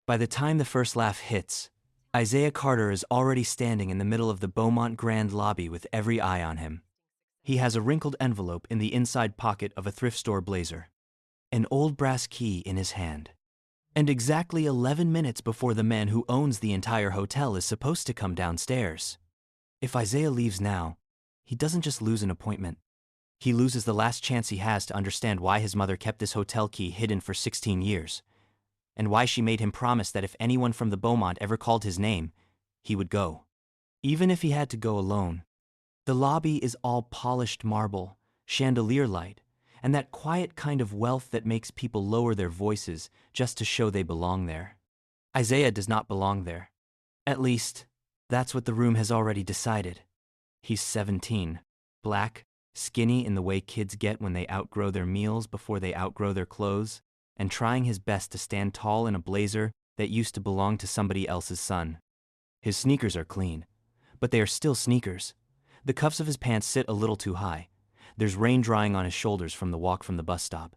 By the time the first laugh hits, Isaiah Carter is already standing in the middle of the Beaumont Grand lobby with every eye on him. He has a wrinkled envelope in the inside pocket of a thrift store blazer, an old brass key in his hand. And exactly 11 minutes before the man who owns the entire hotel is supposed to come downstairs. If Isaiah leaves now, he doesn't just lose an appointment. He loses the last chance he has to understand why his mother kept this hotel key hidden for 16 years, and why she made him promise that if anyone from the Beaumont ever called his name, he would go. Even if he had to go alone. The lobby is all polished marble, chandelier light, and that quiet kind of wealth that makes people lower their voices just to show they belong there. Isaiah does not belong there. At least, that's what the room has already decided. He's 17, black, skinny in the way kids get when they outgrow their meals before they outgrow their clothes, and trying his best to stand tall in a blazer that used to belong to somebody else's son. His sneakers are clean, but they are still sneakers. The cuffs of his pants sit a little too high. There's rain drying on his shoulders from the walk from the bus stop.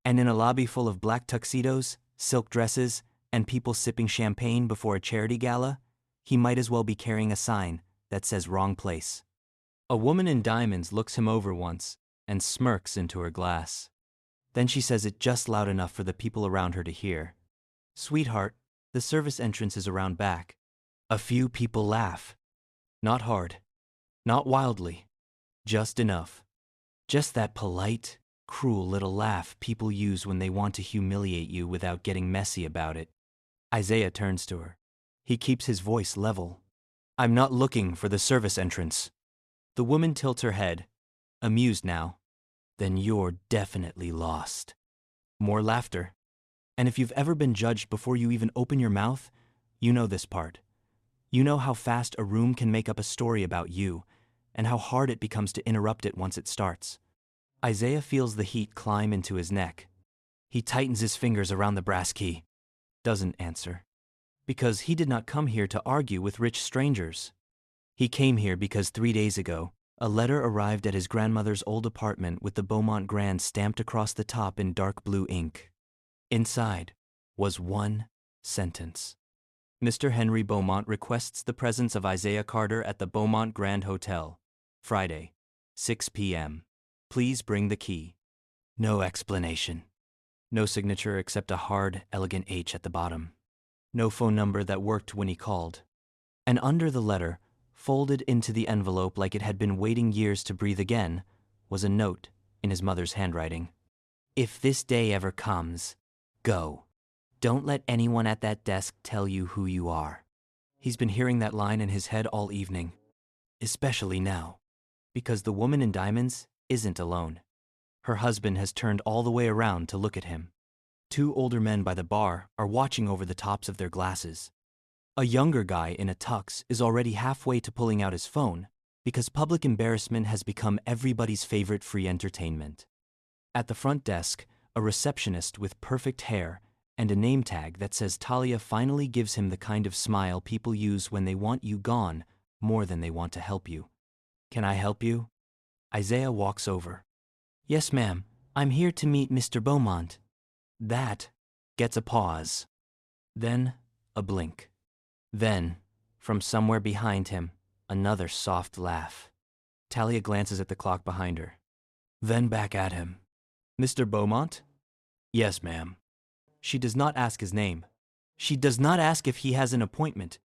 And in a lobby full of black tuxedos, silk dresses, and people sipping champagne before a charity gala, he might as well be carrying a sign that says wrong place. A woman in diamonds looks him over once and smirks into her glass. Then she says it just loud enough for the people around her to hear. "Sweetheart, the service entrance is around back." A few people laugh. Not hard. Not wildly. Just enough. Just that polite, cruel little laugh people use when they want to humiliate you without getting messy about it. Isaiah turns to her. He keeps his voice level. "I'm not looking for the service entrance." The woman tilts her head, amused now. "Then you're definitely lost." More laughter. And if you've ever been judged before you even open your mouth, you know this part. You know how fast a room can make up a story about you, and how hard it becomes to interrupt it once it starts. Isaiah feels the heat climb into his neck. He tightens his fingers around the brass key. Doesn't answer. Because he did not come here to argue with rich strangers. He came here because 3 days ago, a letter arrived at his grandmother's old apartment with the Beaumont Grand stamped across the top in dark blue ink. Inside was one sentence. Mr. Henry Beaumont requests the presence of Isaiah Carter at the Beaumont Grand Hotel. Friday, 6 p.m. Please bring the key. No explanation. No signature except a hard, elegant H at the bottom. No phone number that worked when he called. And under the letter, folded into the envelope like it had been waiting years to breathe again, was a note in his mother's handwriting. "If this day ever comes, go. Don't let anyone at that desk tell you who you are." He's been hearing that line in his head all evening. Especially now. Because the woman in diamonds isn't alone. Her husband has turned all the way around to look at him. 2 older men by the bar are watching over the tops of their glasses. A younger guy in a tux is already halfway to pulling out his phone because public embarrassment has become everybody's favorite free entertainment. At the front desk, a receptionist with perfect hair and a name tag that says Talia finally gives him the kind of smile people use when they want you gone more than they want to help you. "Can I help you?" Isaiah walks over. "Yes, ma'am. I'm here to meet Mr. Beaumont." That gets a pause. Then a blink. Then, from somewhere behind him, another soft laugh. Talia glances at the clock behind her. Then back at him. "Mr. Beaumont?" "Yes, ma'am." She does not ask his name. She does not ask if he has an appointment.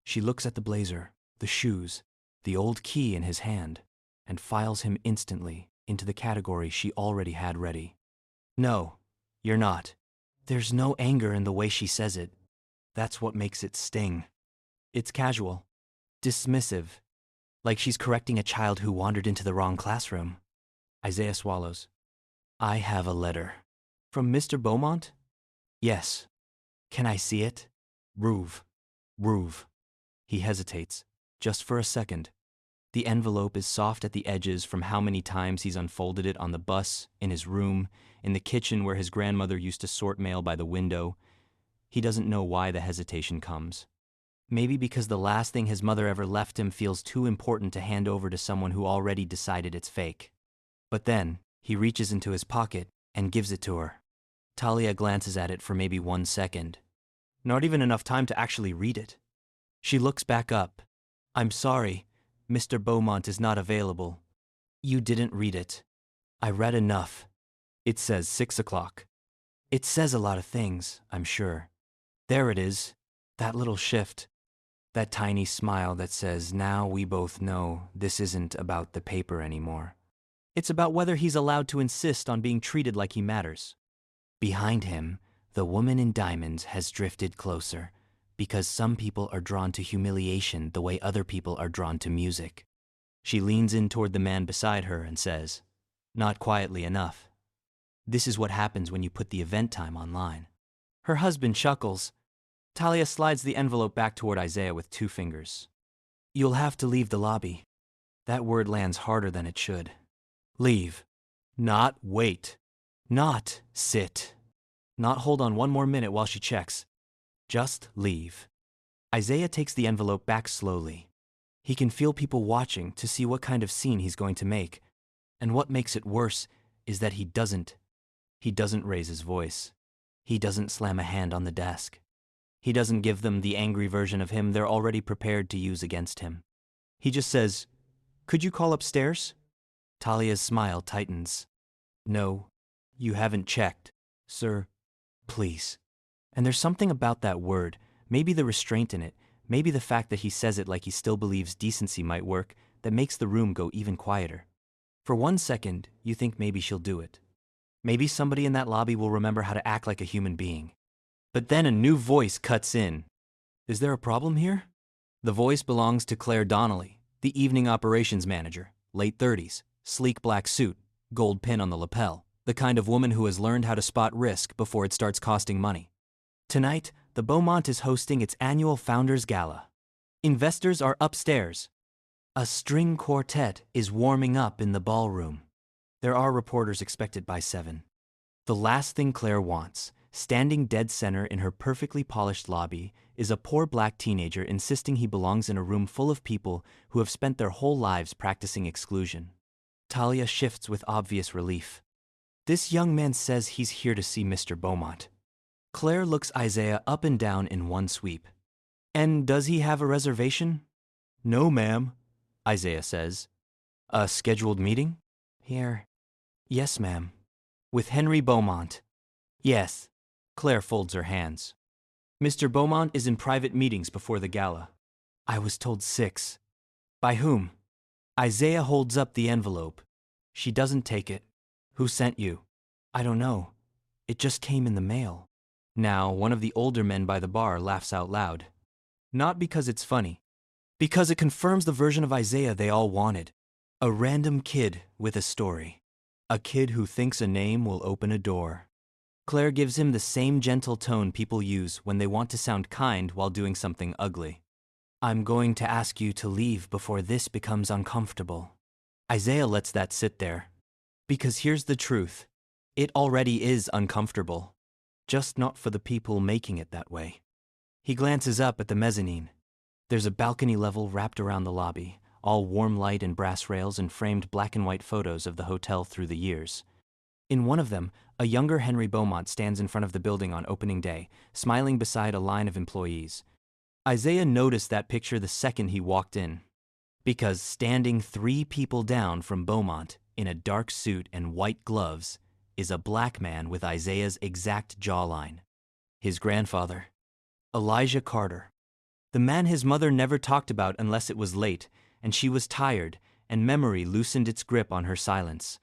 She looks at the blazer, the shoes, the old key in his hand, and files him instantly into the category she already had ready. "No, you're not." There's no anger in the way she says it. That's what makes it sting. It's casual, dismissive, like she's correcting a child who wandered into the wrong classroom. Isaiah swallows. "I have a letter." "From Mr. Beaumont?" "Yes." "Can I see it?" "Ruve. Ruve." He hesitates, just for a second. The envelope is soft at the edges from how many times he's unfolded it on the bus, in his room, in the kitchen where his grandmother used to sort mail by the window. He doesn't know why the hesitation comes. Maybe because the last thing his mother ever left him feels too important to hand over to someone who already decided it's fake. But then, he reaches into his pocket and gives it to her. Talia glances at it for maybe 1 second. Not even enough time to actually read it. She looks back up. I'm sorry, Mr. Beaumont is not available. You didn't read it. I read enough. It says 6 o'clock. It says a lot of things, I'm sure. There it is, that little shift. That tiny smile that says, now we both know this isn't about the paper anymore. It's about whether he's allowed to insist on being treated like he matters. Behind him, the woman in diamonds has drifted closer, because some people are drawn to humiliation the way other people are drawn to music. She leans in toward the man beside her and says, not quietly enough. This is what happens when you put the event time online. Her husband chuckles. Talia slides the envelope back toward Isaiah with 2 fingers. You'll have to leave the lobby. That word lands harder than it should. Leave. Not wait. Not sit. Not hold on 1 more minute while she checks. Just leave. Isaiah takes the envelope back slowly. He can feel people watching to see what kind of scene he's going to make. And what makes it worse is that he doesn't. He doesn't raise his voice. He doesn't slam a hand on the desk. He doesn't give them the angry version of him they're already prepared to use against him. He just says, could you call upstairs? Talia's smile tightens. No, you haven't checked, sir. Please. And there's something about that word, maybe the restraint in it, maybe the fact that he says it like he still believes decency might work, that makes the room go even quieter. For 1 second, you think maybe she'll do it. Maybe somebody in that lobby will remember how to act like a human being. But then a new voice cuts in. Is there a problem here? The voice belongs to Claire Donnelly, the evening operations manager, late 30s, sleek black suit, gold pin on the lapel, the kind of woman who has learned how to spot risk before it starts costing money. Tonight, the Beaumont is hosting its annual Founders Gala. Investors are upstairs. A string quartet is warming up in the ballroom. There are reporters expected by 7. The last thing Claire wants, standing dead center in her perfectly polished lobby, is a poor black teenager insisting he belongs in a room full of people who have spent their whole lives practicing exclusion. Talia shifts with obvious relief. This young man says he's here to see Mr. Beaumont. Claire looks Isaiah up and down in one sweep. And does he have a reservation? No, ma'am, Isaiah says. A scheduled meeting? Here. Yes, ma'am. With Henry Beaumont. Yes. Claire folds her hands. Mr. Beaumont is in private meetings before the gala. I was told 6. By whom? Isaiah holds up the envelope. She doesn't take it. Who sent you? I don't know. It just came in the mail. Now, one of the older men by the bar laughs out loud. Not because it's funny. Because it confirms the version of Isaiah they all wanted. A random kid with a story. A kid who thinks a name will open a door. Claire gives him the same gentle tone people use when they want to sound kind while doing something ugly. I'm going to ask you to leave before this becomes uncomfortable. Isaiah lets that sit there. Because here's the truth. It already is uncomfortable. Just not for the people making it that way. He glances up at the mezzanine. There's a balcony level wrapped around the lobby, all warm light and brass rails and framed black and white photos of the hotel through the years. In one of them, a younger Henry Beaumont stands in front of the building on opening day, smiling beside a line of employees. Isaiah noticed that picture the second he walked in. Because standing 3 people down from Beaumont, in a dark suit and white gloves, is a black man with Isaiah's exact jawline. His grandfather. Elijah Carter. The man his mother never talked about unless it was late, and she was tired, and memory loosened its grip on her silence.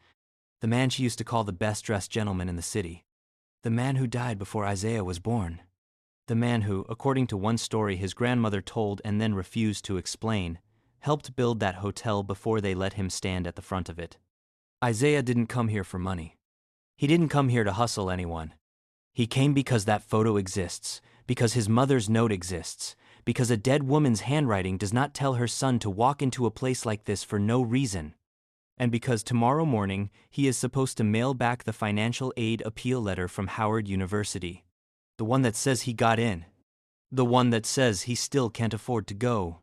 The man she used to call the best-dressed gentleman in the city. The man who died before Isaiah was born. The man who, according to one story his grandmother told and then refused to explain, helped build that hotel before they let him stand at the front of it. Isaiah didn't come here for money. He didn't come here to hustle anyone. He came because that photo exists, because his mother's note exists, because a dead woman's handwriting does not tell her son to walk into a place like this for no reason. And because tomorrow morning he is supposed to mail back the financial aid appeal letter from Howard University. The one that says he got in. The one that says he still can't afford to go.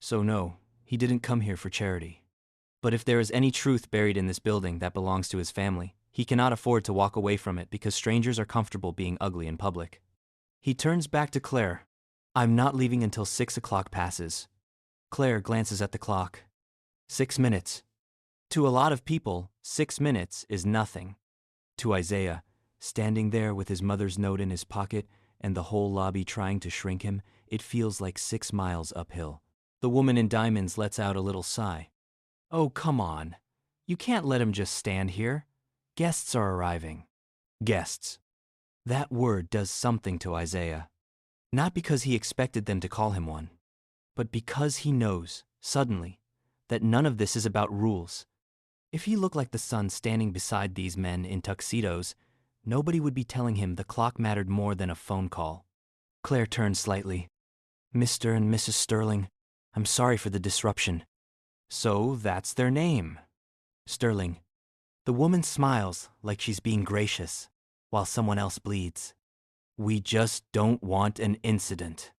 So no, he didn't come here for charity. But if there is any truth buried in this building that belongs to his family, he cannot afford to walk away from it because strangers are comfortable being ugly in public. He turns back to Claire. I'm not leaving until 6 o'clock passes. Claire glances at the clock. 6 minutes. To a lot of people, 6 minutes is nothing. To Isaiah, standing there with his mother's note in his pocket and the whole lobby trying to shrink him, it feels like 6 miles uphill. The woman in diamonds lets out a little sigh. Oh, come on. You can't let him just stand here. Guests are arriving. Guests. That word does something to Isaiah. Not because he expected them to call him one, but because he knows, suddenly, that none of this is about rules. If he looked like the sun standing beside these men in tuxedos, nobody would be telling him the clock mattered more than a phone call. Claire turned slightly. Mr. and Mrs. Sterling, I'm sorry for the disruption. So that's their name. Sterling. The woman smiles like she's being gracious, while someone else bleeds. We just don't want an incident.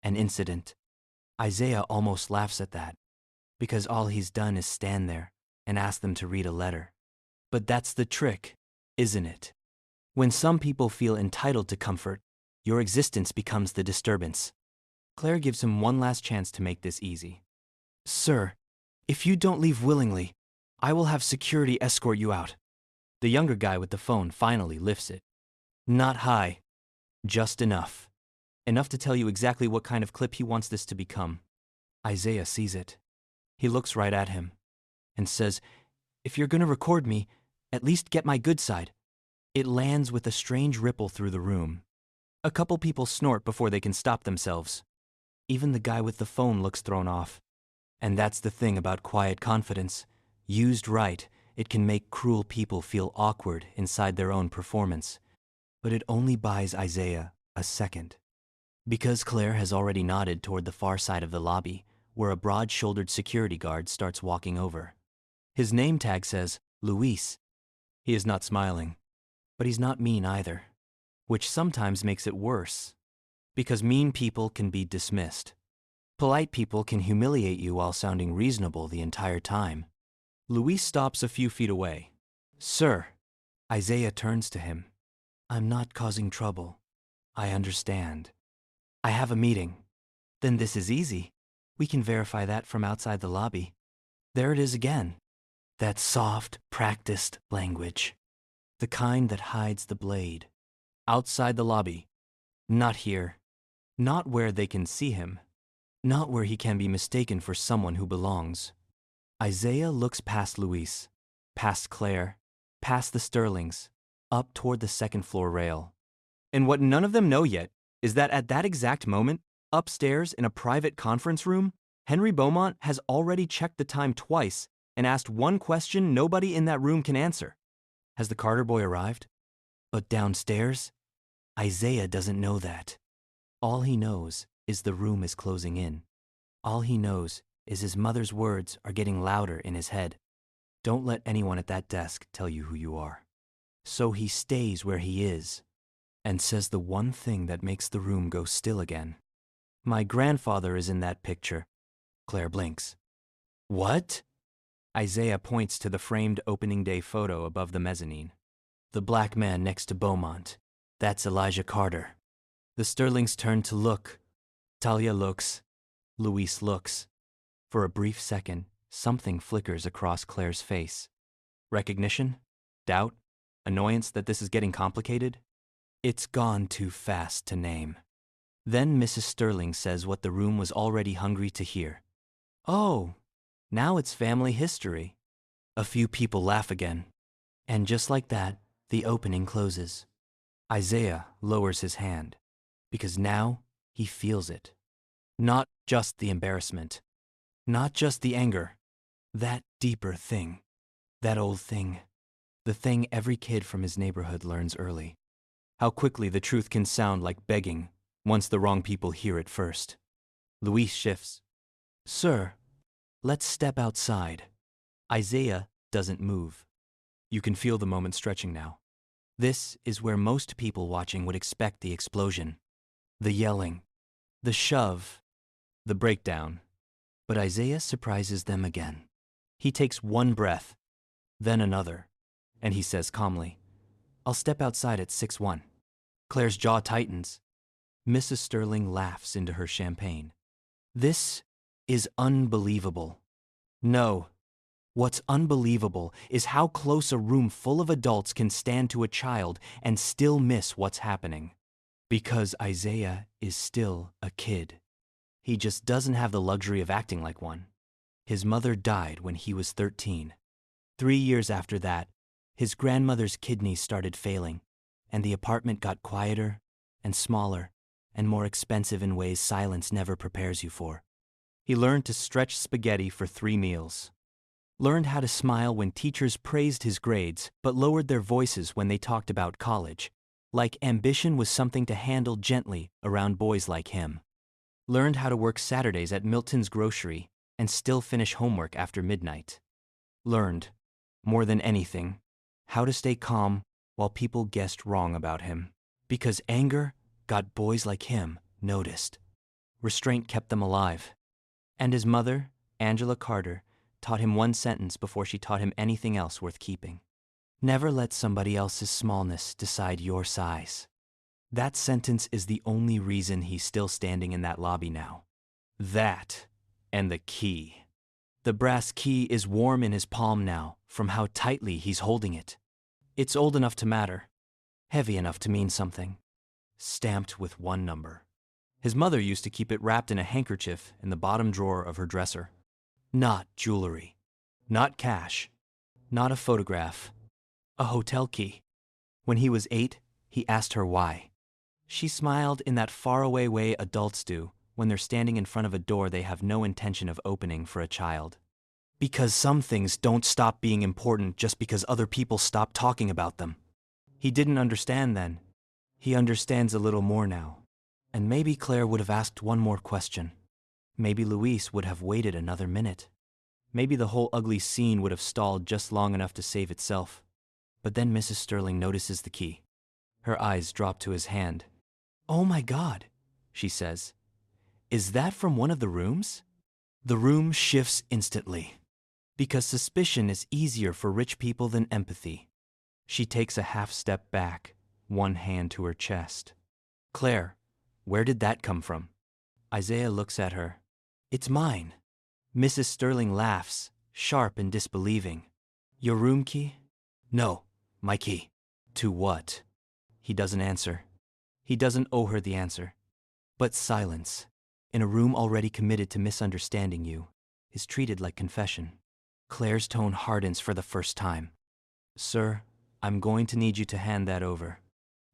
An incident. Isaiah almost laughs at that, because all he's done is stand there and ask them to read a letter. But that's the trick, isn't it? When some people feel entitled to comfort, your existence becomes the disturbance. Claire gives him one last chance to make this easy. Sir, if you don't leave willingly, I will have security escort you out. The younger guy with the phone finally lifts it. Not high, just enough. Enough to tell you exactly what kind of clip he wants this to become. Isaiah sees it. He looks right at him and says, if you're gonna record me, at least get my good side. It lands with a strange ripple through the room. A couple people snort before they can stop themselves. Even the guy with the phone looks thrown off. And that's the thing about quiet confidence. Used right, it can make cruel people feel awkward inside their own performance. But it only buys Isaiah a second. Because Claire has already nodded toward the far side of the lobby, where a broad-shouldered security guard starts walking over. His name tag says, Luis. He is not smiling, but he's not mean either, which sometimes makes it worse, because mean people can be dismissed. Polite people can humiliate you while sounding reasonable the entire time. Luis stops a few feet away. Sir, Isaiah turns to him. I'm not causing trouble. I understand. I have a meeting. Then this is easy. We can verify that from outside the lobby. There it is again. That soft, practiced language. The kind that hides the blade. Outside the lobby. Not here. Not where they can see him. Not where he can be mistaken for someone who belongs. Isaiah looks past Luis, past Claire, past the Sterlings, up toward the second-floor rail. And what none of them know yet is that at that exact moment, upstairs in a private conference room, Henry Beaumont has already checked the time twice and asked one question nobody in that room can answer. Has the Carter boy arrived? But downstairs, Isaiah doesn't know that. All he knows is the room is closing in. All he knows is his mother's words are getting louder in his head. Don't let anyone at that desk tell you who you are. So he stays where he is and says the one thing that makes the room go still again. My grandfather is in that picture. Claire blinks. What? Isaiah points to the framed opening day photo above the mezzanine. The black man next to Beaumont. That's Elijah Carter. The Sterlings turn to look. Talia looks. Luis looks. For a brief second, something flickers across Claire's face. Recognition? Doubt? Annoyance that this is getting complicated? It's gone too fast to name. Then Mrs. Sterling says what the room was already hungry to hear. Oh, now it's family history. A few people laugh again. And just like that, the opening closes. Isaiah lowers his hand, because now he feels it. Not just the embarrassment. Not just the anger. That deeper thing. That old thing. The thing every kid from his neighborhood learns early. How quickly the truth can sound like begging once the wrong people hear it first. Luis shifts. Sir, let's step outside. Isaiah doesn't move. You can feel the moment stretching now. This is where most people watching would expect the explosion. The yelling. The shove. The breakdown. But Isaiah surprises them again. He takes one breath, then another, and he says calmly, I'll step outside at 6:1. Claire's jaw tightens. Mrs. Sterling laughs into her champagne. This is unbelievable. No. What's unbelievable is how close a room full of adults can stand to a child and still miss what's happening. Because Isaiah is still a kid. He just doesn't have the luxury of acting like one. His mother died when he was 13. 3 years after that, his grandmother's kidneys started failing, and the apartment got quieter and smaller and more expensive in ways silence never prepares you for. He learned to stretch spaghetti for 3 meals. Learned how to smile when teachers praised his grades but lowered their voices when they talked about college, like ambition was something to handle gently around boys like him. Learned how to work Saturdays at Milton's grocery and still finish homework after midnight. Learned, more than anything, how to stay calm while people guessed wrong about him. Because anger got boys like him noticed. Restraint kept them alive. And his mother, Angela Carter, taught him one sentence before she taught him anything else worth keeping. Never let somebody else's smallness decide your size. That sentence is the only reason he's still standing in that lobby now. That and the key. The brass key is warm in his palm now from how tightly he's holding it. It's old enough to matter, heavy enough to mean something, stamped with one number. His mother used to keep it wrapped in a handkerchief in the bottom drawer of her dresser. Not jewelry, not cash, not a photograph, a hotel key. When he was 8, he asked her why. She smiled in that faraway way adults do when they're standing in front of a door they have no intention of opening for a child. Because some things don't stop being important just because other people stop talking about them. He didn't understand then. He understands a little more now. And maybe Claire would have asked one more question. Maybe Louise would have waited another minute. Maybe the whole ugly scene would have stalled just long enough to save itself. But then Mrs. Sterling notices the key. Her eyes drop to his hand. "Oh my God," she says. "Is that from one of the rooms?" The room shifts instantly. Because suspicion is easier for rich people than empathy. She takes a half step back, one hand to her chest. "Claire, where did that come from?" Isaiah looks at her. "It's mine." Mrs. Sterling laughs, sharp and disbelieving. "Your room key?" "No, my key." "To what?" He doesn't answer. He doesn't owe her the answer. But silence, in a room already committed to misunderstanding you, is treated like confession. Claire's tone hardens for the first time. "Sir, I'm going to need you to hand that over."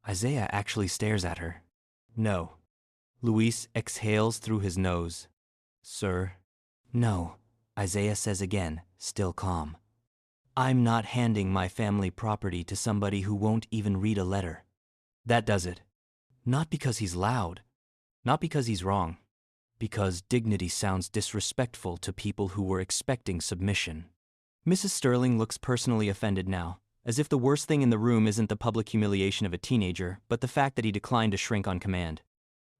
Isaiah actually stares at her. "No." Luis exhales through his nose. "Sir." "No," Isaiah says again, still calm. "I'm not handing my family property to somebody who won't even read a letter." That does it. Not because he's loud, not because he's wrong, because dignity sounds disrespectful to people who were expecting submission. Mrs. Sterling looks personally offended now, as if the worst thing in the room isn't the public humiliation of a teenager, but the fact that he declined to shrink on command.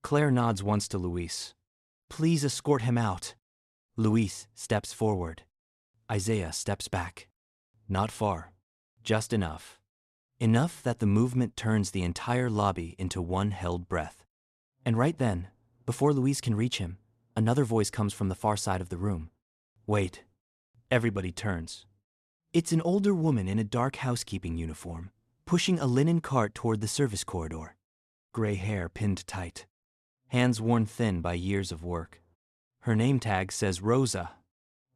Claire nods once to Luis. "Please escort him out." Luis steps forward. Isaiah steps back. Not far, just enough. Enough that the movement turns the entire lobby into one held breath. And right then, before Luis can reach him, another voice comes from the far side of the room. "Wait." Everybody turns. It's an older woman in a dark housekeeping uniform, pushing a linen cart toward the service corridor. Gray hair pinned tight. Hands worn thin by years of work. Her name tag says Rosa,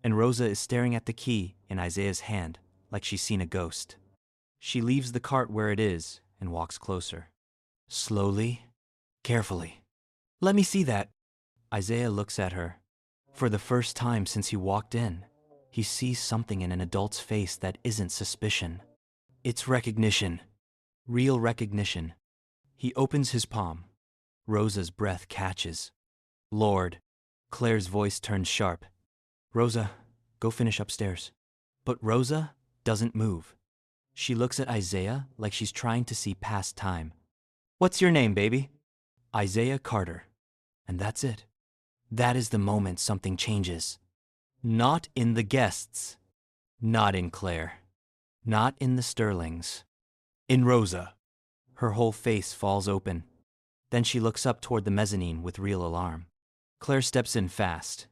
and Rosa is staring at the key in Isaiah's hand like she's seen a ghost. She leaves the cart where it is and walks closer. Slowly, carefully. "Let me see that." Isaiah looks at her. For the first time since he walked in, he sees something in an adult's face that isn't suspicion. It's recognition. Real recognition. He opens his palm. Rosa's breath catches. "Lord." Claire's voice turns sharp. "Rosa, go finish upstairs." But Rosa doesn't move. She looks at Isaiah like she's trying to see past time. "What's your name, baby?" "Isaiah Carter." And that's it. That is the moment something changes. Not in the guests. Not in Claire. Not in the Sterlings. In Rosa. Her whole face falls open. Then she looks up toward the mezzanine with real alarm. Claire steps in fast.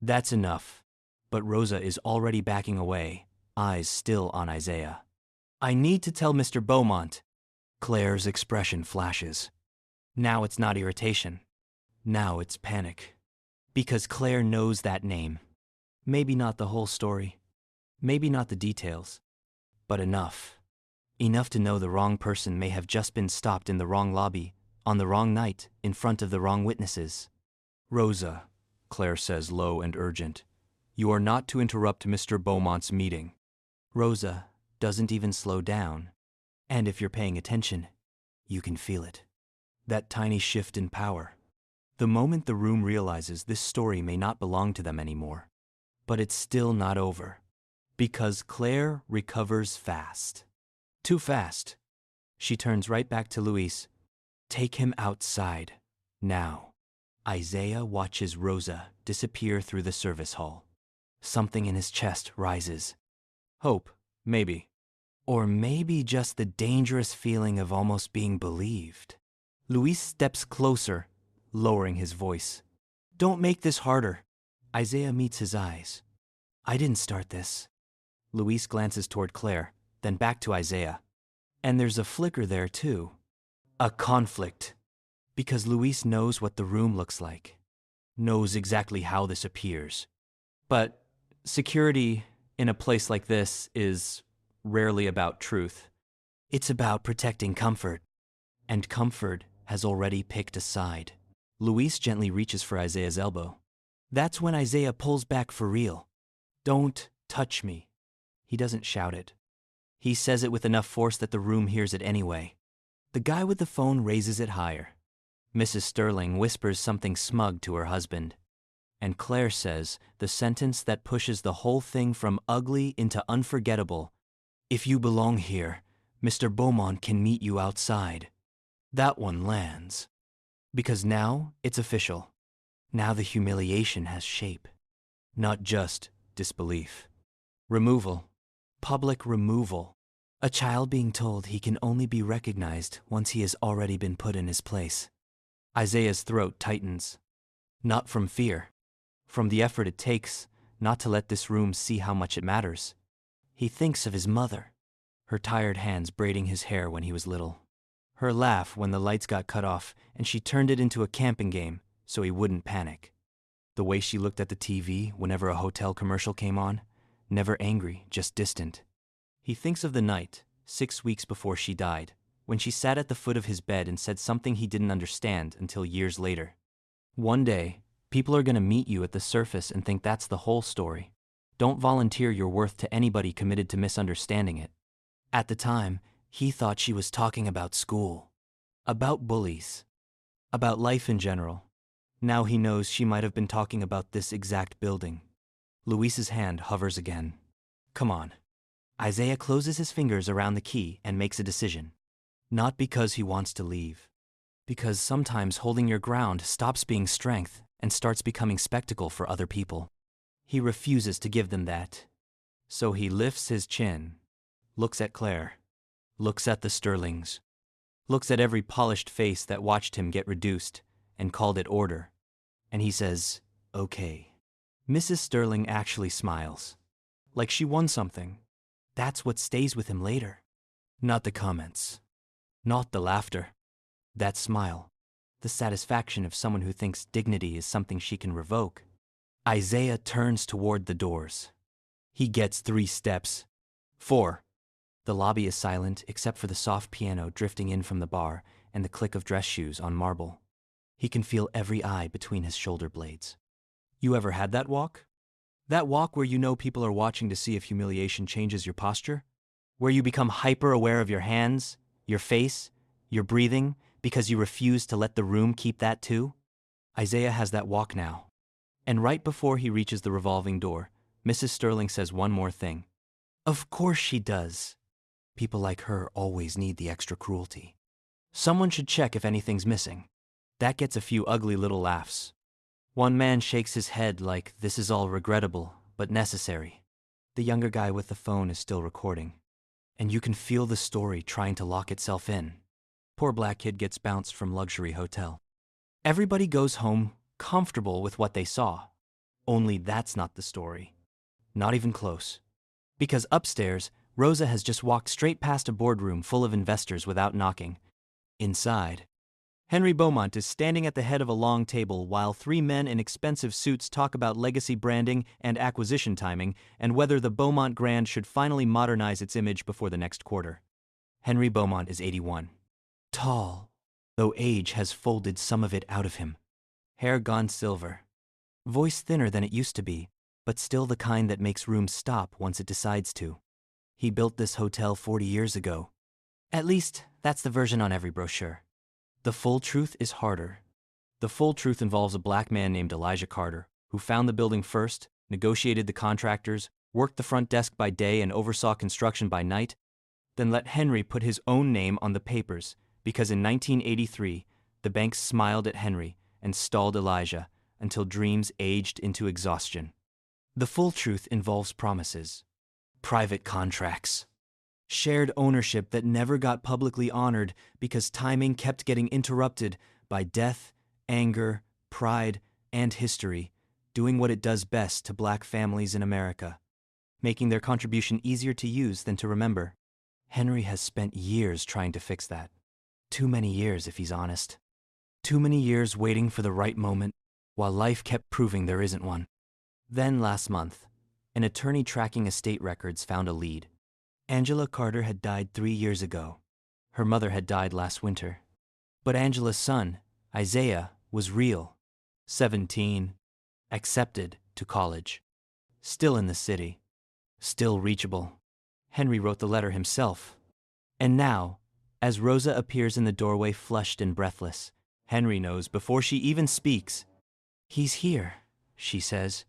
That's enough. But Rosa is already backing away, eyes still on Isaiah. I need to tell Mr. Beaumont. Claire's expression flashes. Now it's not irritation. Now it's panic. Because Claire knows that name. Maybe not the whole story. Maybe not the details. But enough. Enough to know the wrong person may have just been stopped in the wrong lobby, on the wrong night, in front of the wrong witnesses. Rosa, Claire says low and urgent, you are not to interrupt Mr. Beaumont's meeting. Rosa doesn't even slow down. And if you're paying attention, you can feel it. That tiny shift in power. The moment the room realizes this story may not belong to them anymore. But it's still not over. Because Claire recovers fast. Too fast. She turns right back to Luis. Take him outside. Now. Isaiah watches Rosa disappear through the service hall. Something in his chest rises. Hope, maybe. Or maybe just the dangerous feeling of almost being believed. Luis steps closer, lowering his voice. Don't make this harder. Isaiah meets his eyes. I didn't start this. Luis glances toward Claire, then back to Isaiah. And there's a flicker there too. A conflict. Because Luis knows what the room looks like. Knows exactly how this appears. But security in a place like this is rarely about truth. It's about protecting comfort. And comfort has already picked a side. Luis gently reaches for Isaiah's elbow. That's when Isaiah pulls back for real. Don't touch me. He doesn't shout it. He says it with enough force that the room hears it anyway. The guy with the phone raises it higher. Mrs. Sterling whispers something smug to her husband. And Claire says the sentence that pushes the whole thing from ugly into unforgettable. If you belong here, Mr. Beaumont can meet you outside. That one lands. Because now it's official. Now the humiliation has shape. Not just disbelief. Removal. Public removal. A child being told he can only be recognized once he has already been put in his place. Isaiah's throat tightens. Not from fear. From the effort it takes not to let this room see how much it matters. He thinks of his mother. Her tired hands braiding his hair when he was little. Her laugh when the lights got cut off and she turned it into a camping game so he wouldn't panic. The way she looked at the TV whenever a hotel commercial came on. Never angry, just distant. He thinks of the night, 6 weeks before she died, when she sat at the foot of his bed and said something he didn't understand until years later. One day, people are going to meet you at the surface and think that's the whole story. Don't volunteer your worth to anybody committed to misunderstanding it. At the time, he thought she was talking about school. About bullies. About life in general. Now he knows she might have been talking about this exact building. Luis's hand hovers again. Come on. Isaiah closes his fingers around the key and makes a decision. Not because he wants to leave. Because sometimes holding your ground stops being strength and starts becoming spectacle for other people. He refuses to give them that. So he lifts his chin, looks at Claire, looks at the Sterlings, looks at every polished face that watched him get reduced and called it order. And he says, okay. Mrs. Sterling actually smiles. Like she won something. That's what stays with him later. Not the comments. Not the laughter. That smile. The satisfaction of someone who thinks dignity is something she can revoke. Isaiah turns toward the doors. He gets 3 steps. 4. The lobby is silent except for the soft piano drifting in from the bar and the click of dress shoes on marble. He can feel every eye between his shoulder blades. You ever had that walk? That walk where you know people are watching to see if humiliation changes your posture? Where you become hyper-aware of your hands, your face, your breathing, because you refuse to let the room keep that too? Isaiah has that walk now. And right before he reaches the revolving door, Mrs. Sterling says one more thing. Of course she does. People like her always need the extra cruelty. Someone should check if anything's missing. That gets a few ugly little laughs. One man shakes his head like this is all regrettable, but necessary. The younger guy with the phone is still recording. And you can feel the story trying to lock itself in. Poor black kid gets bounced from luxury hotel. Everybody goes home comfortable with what they saw. Only that's not the story. Not even close. Because upstairs, Rosa has just walked straight past a boardroom full of investors without knocking. Inside, Henry Beaumont is standing at the head of a long table while three men in expensive suits talk about legacy branding and acquisition timing and whether the Beaumont Grand should finally modernize its image before the next quarter. Henry Beaumont is 81. Tall, though age has folded some of it out of him. Hair gone silver. Voice thinner than it used to be, but still the kind that makes room stop once it decides to. He built this hotel 40 years ago. At least, that's the version on every brochure. The full truth is harder. The full truth involves a black man named Elijah Carter, who found the building first, negotiated the contractors, worked the front desk by day and oversaw construction by night, then let Henry put his own name on the papers, because in 1983, the banks smiled at Henry and stalled Elijah until dreams aged into exhaustion. The full truth involves promises, private contracts, shared ownership that never got publicly honored because timing kept getting interrupted by death, anger, pride, and history, doing what it does best to black families in America, making their contribution easier to use than to remember. Henry has spent years trying to fix that. Too many years, if he's honest. Too many years waiting for the right moment, while life kept proving there isn't one. Then last month, an attorney tracking estate records found a lead. Angela Carter had died 3 years ago. Her mother had died last winter. But Angela's son, Isaiah, was real. 17. Accepted to college. Still in the city. Still reachable. Henry wrote the letter himself. And now, as Rosa appears in the doorway flushed and breathless, Henry knows before she even speaks. He's here, she says.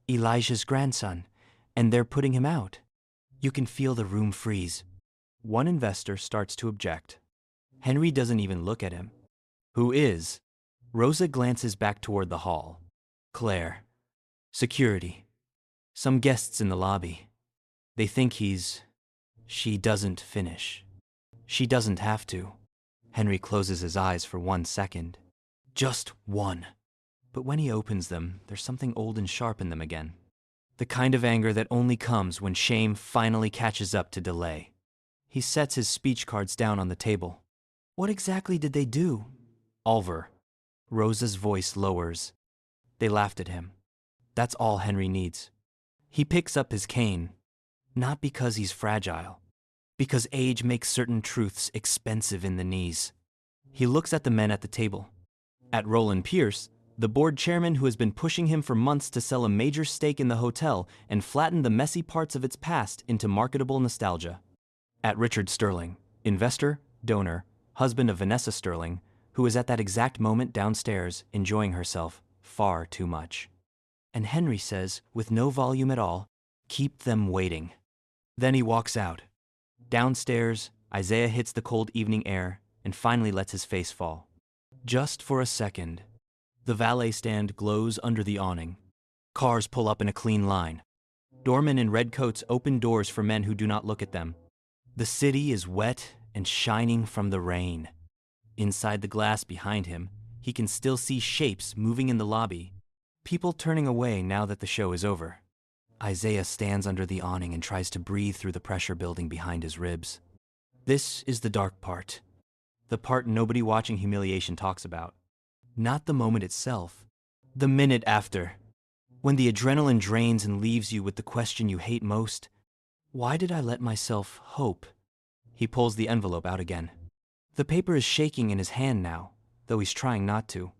Elijah's grandson, and they're putting him out. You can feel the room freeze. One investor starts to object. Henry doesn't even look at him. Who is? Rosa glances back toward the hall. Claire. Security. Some guests in the lobby. They think he's... She doesn't finish. She doesn't have to. Henry closes his eyes for 1 second. Just one. But when he opens them, there's something old and sharp in them again. The kind of anger that only comes when shame finally catches up to delay. He sets his speech cards down on the table. What exactly did they do? Oliver. Rosa's voice lowers. They laughed at him. That's all Henry needs. He picks up his cane. Not because he's fragile. Because age makes certain truths expensive in the knees. He looks at the men at the table. At Roland Pierce, the board chairman who has been pushing him for months to sell a major stake in the hotel and flatten the messy parts of its past into marketable nostalgia. At Richard Sterling, investor, donor, husband of Vanessa Sterling, who is at that exact moment downstairs enjoying herself far too much. And Henry says, with no volume at all, keep them waiting. Then he walks out. Downstairs, Isaiah hits the cold evening air and finally lets his face fall. Just for a second. The valet stand glows under the awning. Cars pull up in a clean line. Doormen in red coats open doors for men who do not look at them. The city is wet and shining from the rain. Inside the glass behind him, he can still see shapes moving in the lobby. People turning away now that the show is over. Isaiah stands under the awning and tries to breathe through the pressure building behind his ribs. This is the dark part. The part nobody watching humiliation talks about. Not the moment itself. The minute after. When the adrenaline drains and leaves you with the question you hate most. Why did I let myself hope? He pulls the envelope out again. The paper is shaking in his hand now, though he's trying not to.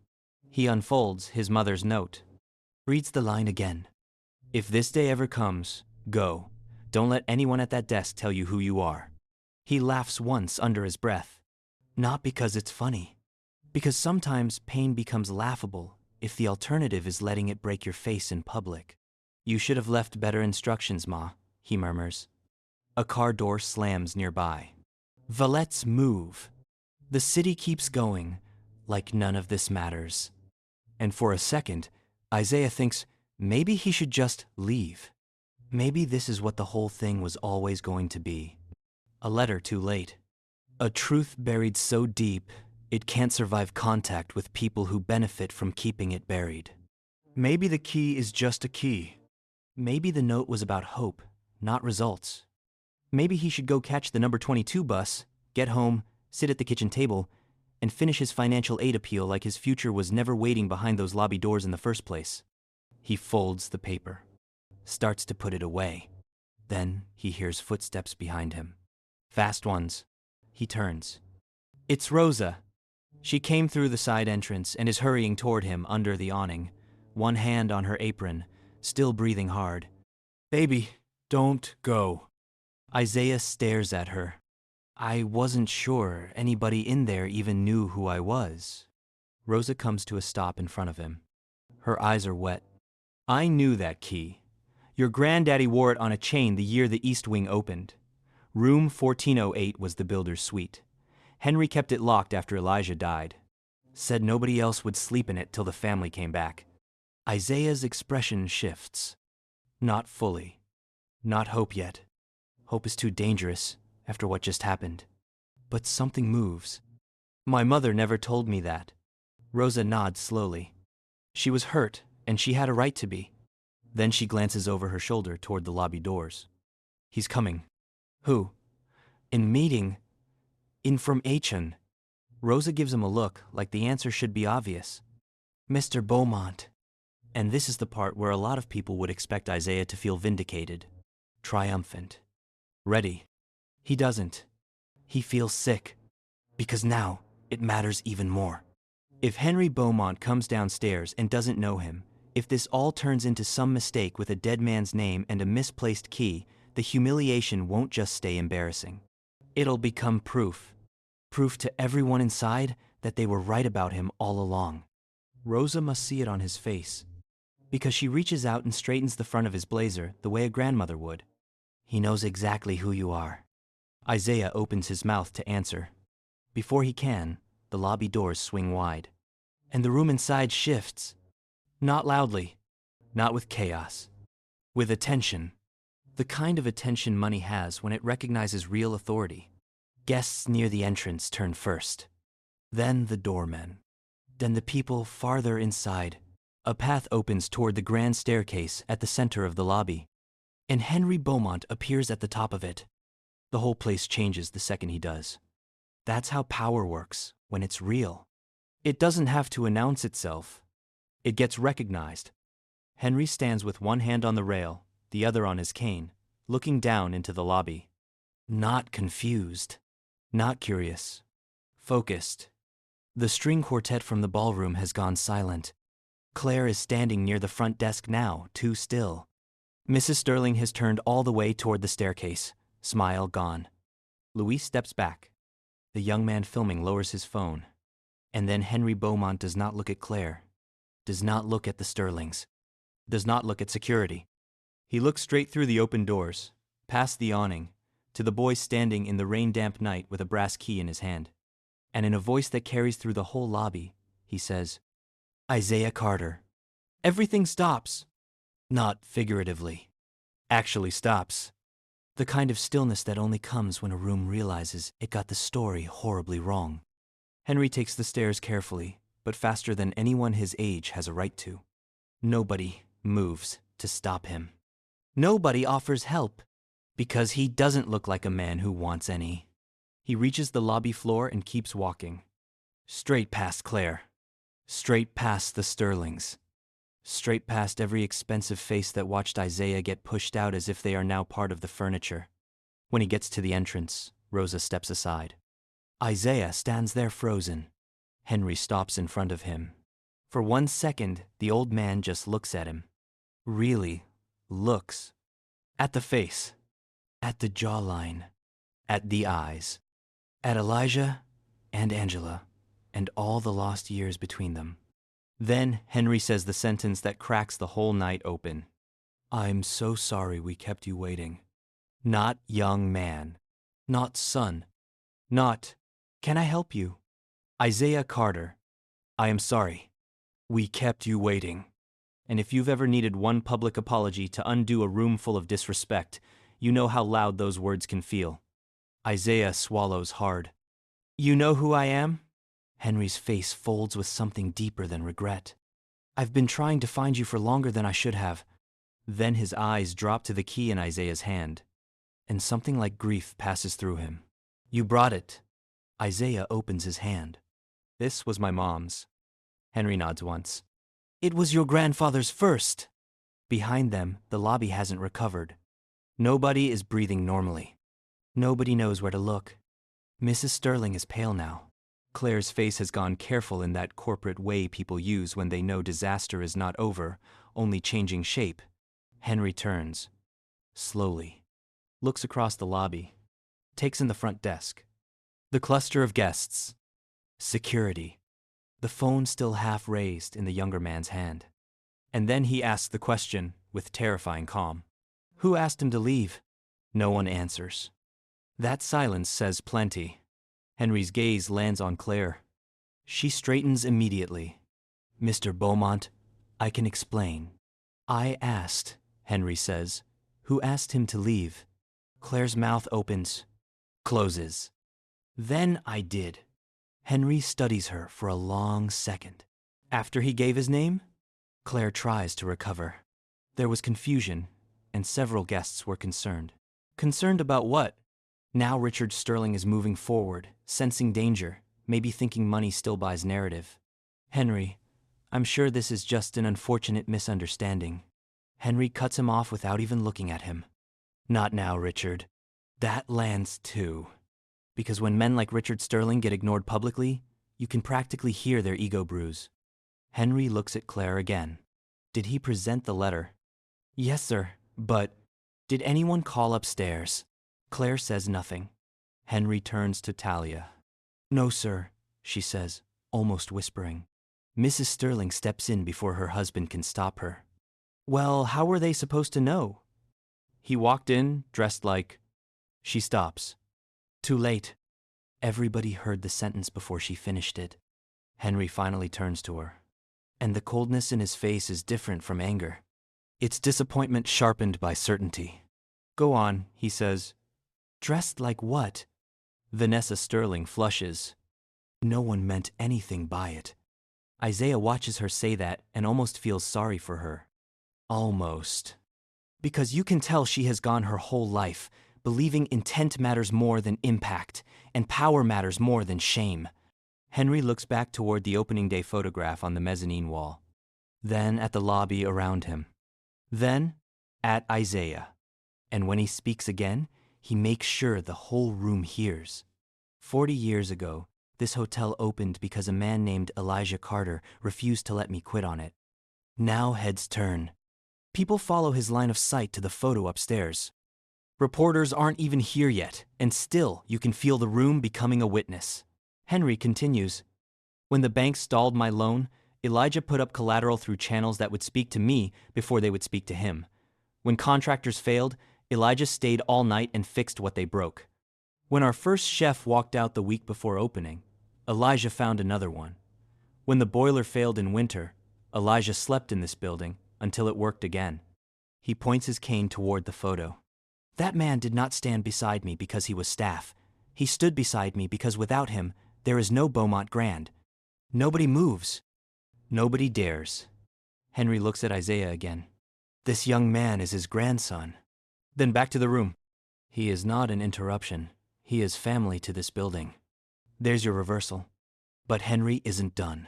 He unfolds his mother's note. Reads the line again. If this day ever comes, go. Don't let anyone at that desk tell you who you are. He laughs once under his breath. Not because it's funny. Because sometimes pain becomes laughable if the alternative is letting it break your face in public. You should have left better instructions, Ma, he murmurs. A car door slams nearby. Valets move. The city keeps going, like none of this matters. And for a second, Isaiah thinks maybe he should just leave. Maybe this is what the whole thing was always going to be. A letter too late. A truth buried so deep, it can't survive contact with people who benefit from keeping it buried. Maybe the key is just a key. Maybe the note was about hope, not results. Maybe he should go catch the number 22 bus, get home, sit at the kitchen table, and finish his financial aid appeal like his future was never waiting behind those lobby doors in the first place. He folds the paper, starts to put it away. Then he hears footsteps behind him. Fast ones. He turns. It's Rosa. She came through the side entrance and is hurrying toward him under the awning, one hand on her apron, still breathing hard. Baby, don't go. Isaiah stares at her. I wasn't sure anybody in there even knew who I was. Rosa comes to a stop in front of him. Her eyes are wet. I knew that key. Your granddaddy wore it on a chain the year the East Wing opened. Room 1408 was the builder's suite. Henry kept it locked after Elijah died. Said nobody else would sleep in it till the family came back. Isaiah's expression shifts. Not fully. Not hope yet. Hope is too dangerous after what just happened. But something moves. My mother never told me that. Rosa nods slowly. She was hurt, and she had a right to be. Then she glances over her shoulder toward the lobby doors. He's coming. Who? In meeting. Information. Rosa gives him a look like the answer should be obvious. Mr. Beaumont. And this is the part where a lot of people would expect Isaiah to feel vindicated, triumphant, ready. He doesn't. He feels sick. Because now, it matters even more. If Henry Beaumont comes downstairs and doesn't know him, if this all turns into some mistake with a dead man's name and a misplaced key, the humiliation won't just stay embarrassing. It'll become proof. Proof to everyone inside that they were right about him all along. Rosa must see it on his face, because she reaches out and straightens the front of his blazer the way a grandmother would. He knows exactly who you are. Isaiah opens his mouth to answer. Before he can, the lobby doors swing wide. And the room inside shifts. Not loudly, not with chaos, with attention. The kind of attention money has when it recognizes real authority. Guests near the entrance turn first. Then the doormen. Then the people farther inside. A path opens toward the grand staircase at the center of the lobby. And Henry Beaumont appears at the top of it. The whole place changes the second he does. That's how power works, when it's real. It doesn't have to announce itself. It gets recognized. Henry stands with one hand on the rail, the other on his cane, looking down into the lobby. Not confused. Not curious. Focused. The string quartet from the ballroom has gone silent. Claire is standing near the front desk now, too still. Mrs. Sterling has turned all the way toward the staircase, smile gone. Louis steps back. The young man filming lowers his phone. And then Henry Beaumont does not look at Claire, does not look at the Sterlings, does not look at security. He looks straight through the open doors, past the awning, to the boy standing in the rain-damp night with a brass key in his hand. And in a voice that carries through the whole lobby, he says, Isaiah Carter. Everything stops. Not figuratively. Actually stops. The kind of stillness that only comes when a room realizes it got the story horribly wrong. Henry takes the stairs carefully, but faster than anyone his age has a right to. Nobody moves to stop him. Nobody offers help, because he doesn't look like a man who wants any. He reaches the lobby floor and keeps walking. Straight past Claire. Straight past the Sterlings. Straight past every expensive face that watched Isaiah get pushed out as if they are now part of the furniture. When he gets to the entrance, Rosa steps aside. Isaiah stands there frozen. Henry stops in front of him. For 1 second, the old man just looks at him. Really looks. At the face. At the jawline. At the eyes. At Elijah and Angela, and all the lost years between them. Then Henry says the sentence that cracks the whole night open. I'm so sorry we kept you waiting. Not young man. Not son. Not, can I help you? Isaiah Carter. I am sorry. We kept you waiting. And if you've ever needed one public apology to undo a room full of disrespect, you know how loud those words can feel. Isaiah swallows hard. You know who I am? Henry's face folds with something deeper than regret. I've been trying to find you for longer than I should have. Then his eyes drop to the key in Isaiah's hand, and something like grief passes through him. You brought it. Isaiah opens his hand. This was my mom's. Henry nods once. It was your grandfather's first. Behind them, the lobby hasn't recovered. Nobody is breathing normally. Nobody knows where to look. Mrs. Sterling is pale now. Claire's face has gone careful in that corporate way people use when they know disaster is not over, only changing shape. Henry turns, slowly, looks across the lobby, takes in the front desk. The cluster of guests. Security. The phone still half raised in the younger man's hand. And then he asks the question with terrifying calm. Who asked him to leave? No one answers. That silence says plenty. Henry's gaze lands on Claire. She straightens immediately. Mr. Beaumont, I can explain. I asked, Henry says. Who asked him to leave? Claire's mouth opens, closes. Then I did. Henry studies her for a long second. After he gave his name? Claire tries to recover. There was confusion, and several guests were concerned. Concerned about what? Now Richard Sterling is moving forward, sensing danger, maybe thinking money still buys narrative. Henry, I'm sure this is just an unfortunate misunderstanding. Henry cuts him off without even looking at him. Not now, Richard. That lands too. Because when men like Richard Sterling get ignored publicly, you can practically hear their ego bruise. Henry looks at Claire again. Did he present the letter? Yes, sir, but did anyone call upstairs? Claire says nothing. Henry turns to Talia. No, sir, she says, almost whispering. Mrs. Sterling steps in before her husband can stop her. Well, how were they supposed to know? He walked in, dressed like... She stops. Too late. Everybody heard the sentence before she finished it. Henry finally turns to her. And the coldness in his face is different from anger. It's disappointment sharpened by certainty. Go on, he says. Dressed like what? Vanessa Sterling flushes. No one meant anything by it. Isaiah watches her say that and almost feels sorry for her. Almost. Because you can tell she has gone her whole life believing intent matters more than impact, and power matters more than shame. Henry looks back toward the opening day photograph on the mezzanine wall. Then at the lobby around him. Then at Isaiah. And when he speaks again, he makes sure the whole room hears. 40 years ago, this hotel opened because a man named Elijah Carter refused to let me quit on it. Now heads turn. People follow his line of sight to the photo upstairs. Reporters aren't even here yet, and still you can feel the room becoming a witness. Henry continues. When the bank stalled my loan, Elijah put up collateral through channels that would speak to me before they would speak to him. When contractors failed, Elijah stayed all night and fixed what they broke. When our first chef walked out the week before opening, Elijah found another one. When the boiler failed in winter, Elijah slept in this building until it worked again. He points his cane toward the photo. That man did not stand beside me because he was staff. He stood beside me because without him, there is no Beaumont Grand. Nobody moves. Nobody dares. Henry looks at Isaiah again. This young man is his grandson. Then back to the room. He is not an interruption. He is family to this building. There's your reversal. But Henry isn't done.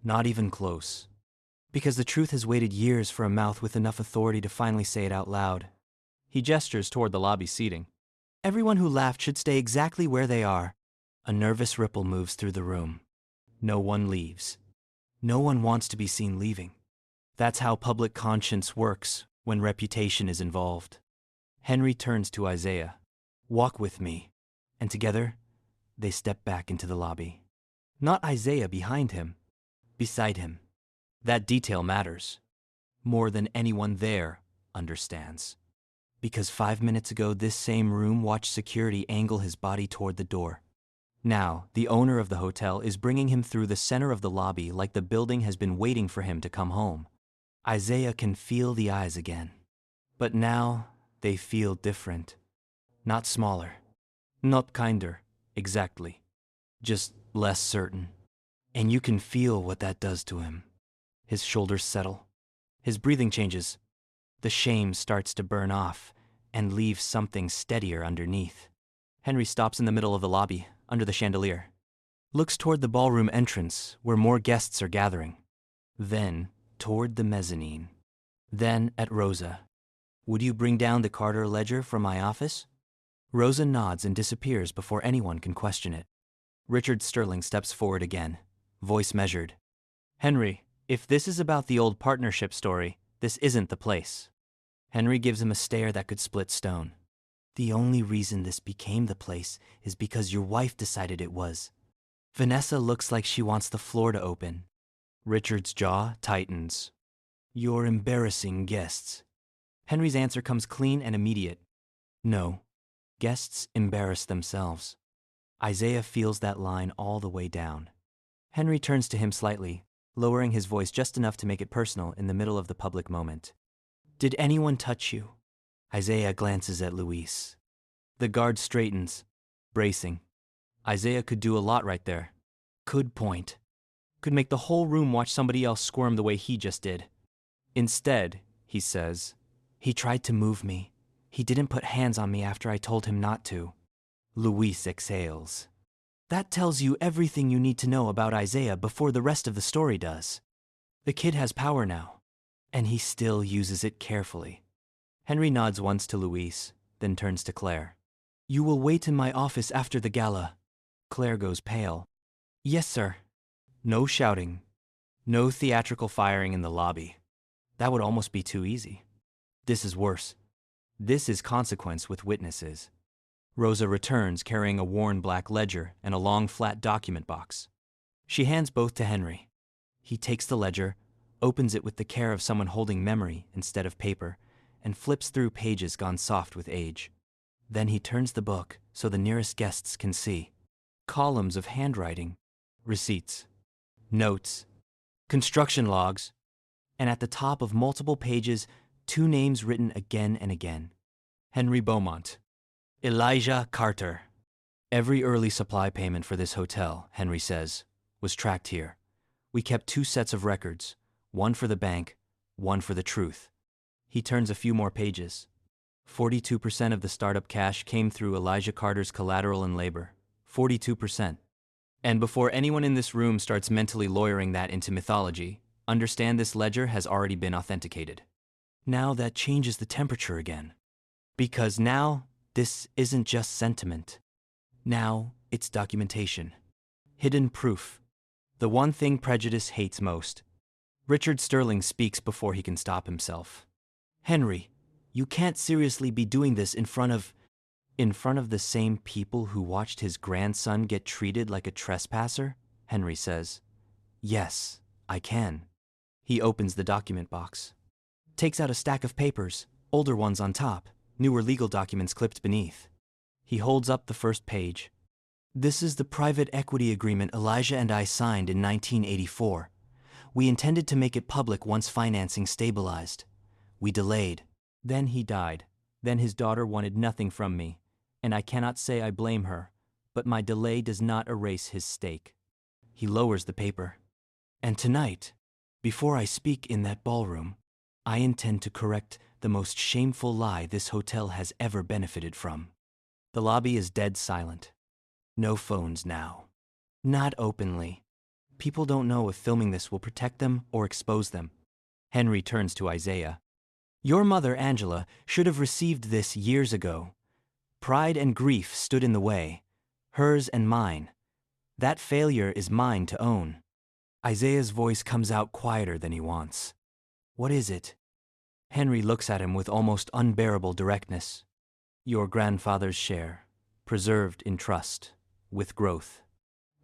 Not even close. Because the truth has waited years for a mouth with enough authority to finally say it out loud. He gestures toward the lobby seating. Everyone who laughed should stay exactly where they are. A nervous ripple moves through the room. No one leaves. No one wants to be seen leaving. That's how public conscience works when reputation is involved. Henry turns to Isaiah. Walk with me. And together, they step back into the lobby. Not Isaiah behind him, beside him. That detail matters. More than anyone there understands. Because 5 minutes ago, this same room watched security angle his body toward the door. Now, the owner of the hotel is bringing him through the center of the lobby like the building has been waiting for him to come home. Isaiah can feel the eyes again. But now, they feel different. Not smaller. Not kinder, exactly. just less certain. And you can feel what that does to him. His shoulders settle. His breathing changes. The shame starts to burn off and leaves something steadier underneath. Henry stops in the middle of the lobby, under the chandelier. Looks toward the ballroom entrance, where more guests are gathering. Then, toward the mezzanine. Then at Rosa. Would you bring down the Carter ledger from my office? Rosa nods and disappears before anyone can question it. Richard Sterling steps forward again, voice measured. Henry, if this is about the old partnership story, this isn't the place. Henry gives him a stare that could split stone. The only reason this became the place is because your wife decided it was. Vanessa looks like she wants the floor to open. Richard's jaw tightens. You're embarrassing guests. Henry's answer comes clean and immediate. No, guests embarrass themselves. Isaiah feels that line all the way down. Henry turns to him slightly, lowering his voice just enough to make it personal in the middle of the public moment. Did anyone touch you? Isaiah glances at Luis. The guard straightens, bracing. Isaiah could do a lot right there. Could point. Could make the whole room watch somebody else squirm the way he just did. Instead, he says, he tried to move me. He didn't put hands on me after I told him not to. Luis exhales. That tells you everything you need to know about Isaiah before the rest of the story does. The kid has power now, and he still uses it carefully. Henry nods once to Luis, then turns to Claire. You will wait in my office after the gala. Claire goes pale. Yes, sir. No shouting. No theatrical firing in the lobby. That would almost be too easy. This is worse. This is consequence with witnesses. Rosa returns carrying a worn black ledger and a long flat document box. She hands both to Henry. He takes the ledger, opens it with the care of someone holding memory instead of paper, and flips through pages gone soft with age. Then he turns the book so the nearest guests can see. Columns of handwriting, receipts, notes, construction logs, and at the top of multiple pages, 2 names written again and again. Henry Beaumont. Elijah Carter. Every early supply payment for this hotel, Henry says, was tracked here. We kept 2 sets of records, one for the bank, one for the truth. He turns a few more pages. 42% of the startup cash came through Elijah Carter's collateral and labor. 42%. And before anyone in this room starts mentally lawyering that into mythology, understand this ledger has already been authenticated. Now that changes the temperature again. Because now, this isn't just sentiment. Now, it's documentation. Hidden proof. The one thing prejudice hates most. Richard Sterling speaks before he can stop himself. Henry, you can't seriously be doing this in front of the same people who watched his grandson get treated like a trespasser? Henry says. Yes, I can. He opens the document box. Takes out a stack of papers, older ones on top, newer legal documents clipped beneath. He holds up the first page. This is the private equity agreement Elijah and I signed in 1984. We intended to make it public once financing stabilized. We delayed. Then he died. Then his daughter wanted nothing from me, and I cannot say I blame her, but my delay does not erase his stake. He lowers the paper. And tonight, before I speak in that ballroom, I intend to correct the most shameful lie this hotel has ever benefited from. The lobby is dead silent. No phones now. Not openly. People don't know if filming this will protect them or expose them. Henry turns to Isaiah. Your mother, Angela, should have received this years ago. Pride and grief stood in the way. Hers and mine. That failure is mine to own. Isaiah's voice comes out quieter than he wants. What is it? Henry looks at him with almost unbearable directness. Your grandfather's share, preserved in trust, with growth.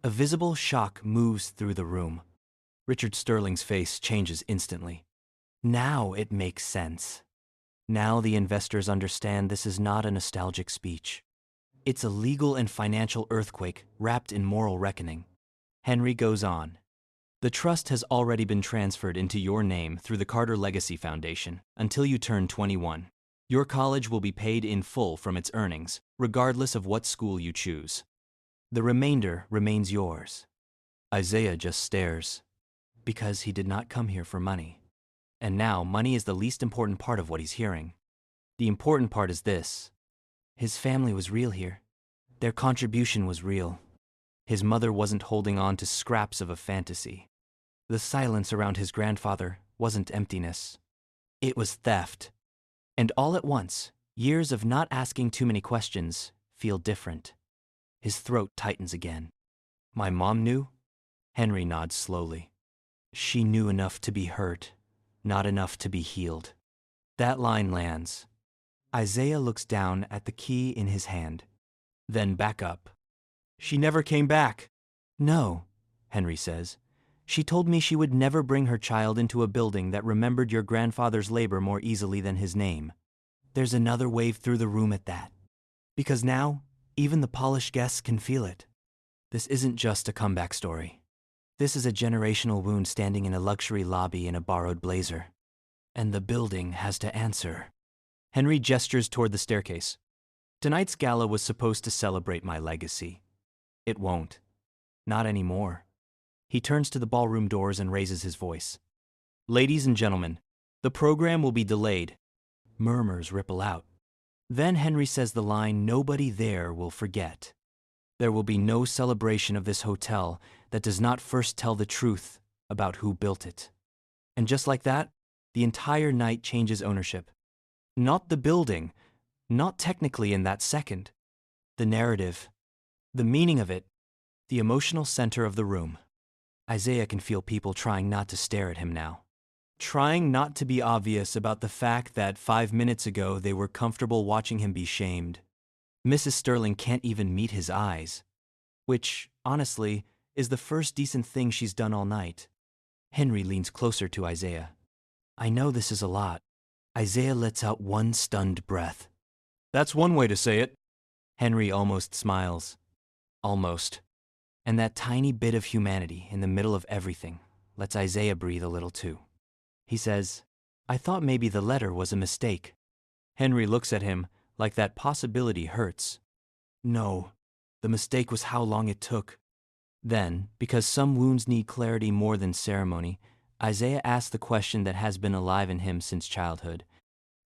A visible shock moves through the room. Richard Sterling's face changes instantly. Now it makes sense. Now the investors understand this is not a nostalgic speech. It's a legal and financial earthquake wrapped in moral reckoning. Henry goes on. The trust has already been transferred into your name through the Carter Legacy Foundation until you turn 21. Your college will be paid in full from its earnings, regardless of what school you choose. The remainder remains yours. Isaiah just stares, because he did not come here for money. And now, money is the least important part of what he's hearing. The important part is this. His family was real here. Their contribution was real. His mother wasn't holding on to scraps of a fantasy. The silence around his grandfather wasn't emptiness. It was theft. And all at once, years of not asking too many questions feel different. His throat tightens again. My mom knew? Henry nods slowly. She knew enough to be hurt, not enough to be healed. That line lands. Isaiah looks down at the key in his hand, then back up. She never came back. No, Henry says. She told me she would never bring her child into a building that remembered your grandfather's labor more easily than his name. There's another wave through the room at that. Because now, even the polished guests can feel it. This isn't just a comeback story. This is a generational wound standing in a luxury lobby in a borrowed blazer. And the building has to answer. Henry gestures toward the staircase. Tonight's gala was supposed to celebrate my legacy. It won't. Not anymore. He turns to the ballroom doors and raises his voice. Ladies and gentlemen, the program will be delayed. Murmurs ripple out. Then Henry says the line nobody there will forget. There will be no celebration of this hotel that does not first tell the truth about who built it. And just like that, the entire night changes ownership. Not the building, not technically in that second. The narrative, the meaning of it, the emotional center of the room. Isaiah can feel people trying not to stare at him now. Trying not to be obvious about the fact that 5 minutes ago they were comfortable watching him be shamed. Mrs. Sterling can't even meet his eyes. Which, honestly, is the first decent thing she's done all night. Henry leans closer to Isaiah. I know this is a lot. Isaiah lets out one stunned breath. That's one way to say it. Henry almost smiles. Almost. And that tiny bit of humanity in the middle of everything lets Isaiah breathe a little too. He says, I thought maybe the letter was a mistake. Henry looks at him like that possibility hurts. No, the mistake was how long it took. Then, because some wounds need clarity more than ceremony, Isaiah asks the question that has been alive in him since childhood.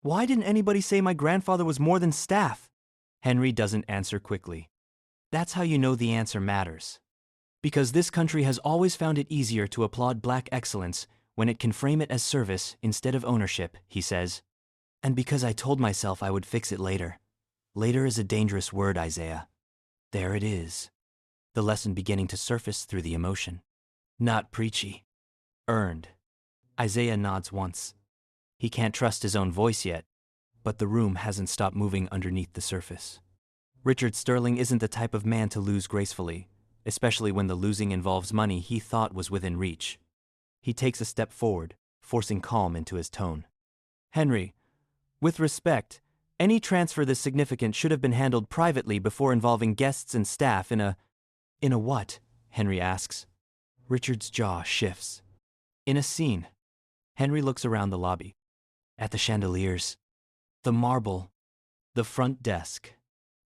Why didn't anybody say my grandfather was more than staff? Henry doesn't answer quickly. That's how you know the answer matters. Because this country has always found it easier to applaud black excellence when it can frame it as service instead of ownership, he says. And because I told myself I would fix it later. Later is a dangerous word, Isaiah. There it is. The lesson beginning to surface through the emotion. Not preachy. Earned. Isaiah nods once. He can't trust his own voice yet, but the room hasn't stopped moving underneath the surface. Richard Sterling isn't the type of man to lose gracefully, especially when the losing involves money he thought was within reach. He takes a step forward, forcing calm into his tone. Henry, with respect, any transfer this significant should have been handled privately before involving guests and staff in a what? Henry asks. Richard's jaw shifts. In a scene. Henry looks around the lobby. At the chandeliers. The marble. The front desk.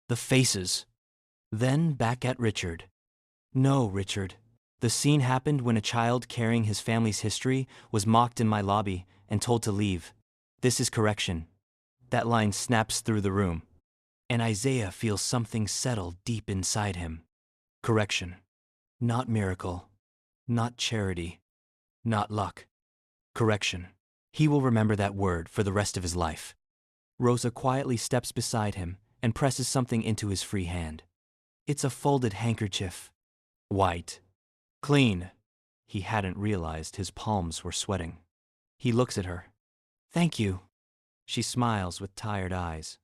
The faces. Then back at Richard. No, Richard. The scene happened when a child carrying his family's history was mocked in my lobby and told to leave. This is correction. That line snaps through the room. And Isaiah feels something settle deep inside him. Correction. Not miracle. Not charity. Not luck. Correction. He will remember that word for the rest of his life. Rosa quietly steps beside him and presses something into his free hand. It's a folded handkerchief. White. Clean. He hadn't realized his palms were sweating. He looks at her. Thank you. She smiles with tired eyes.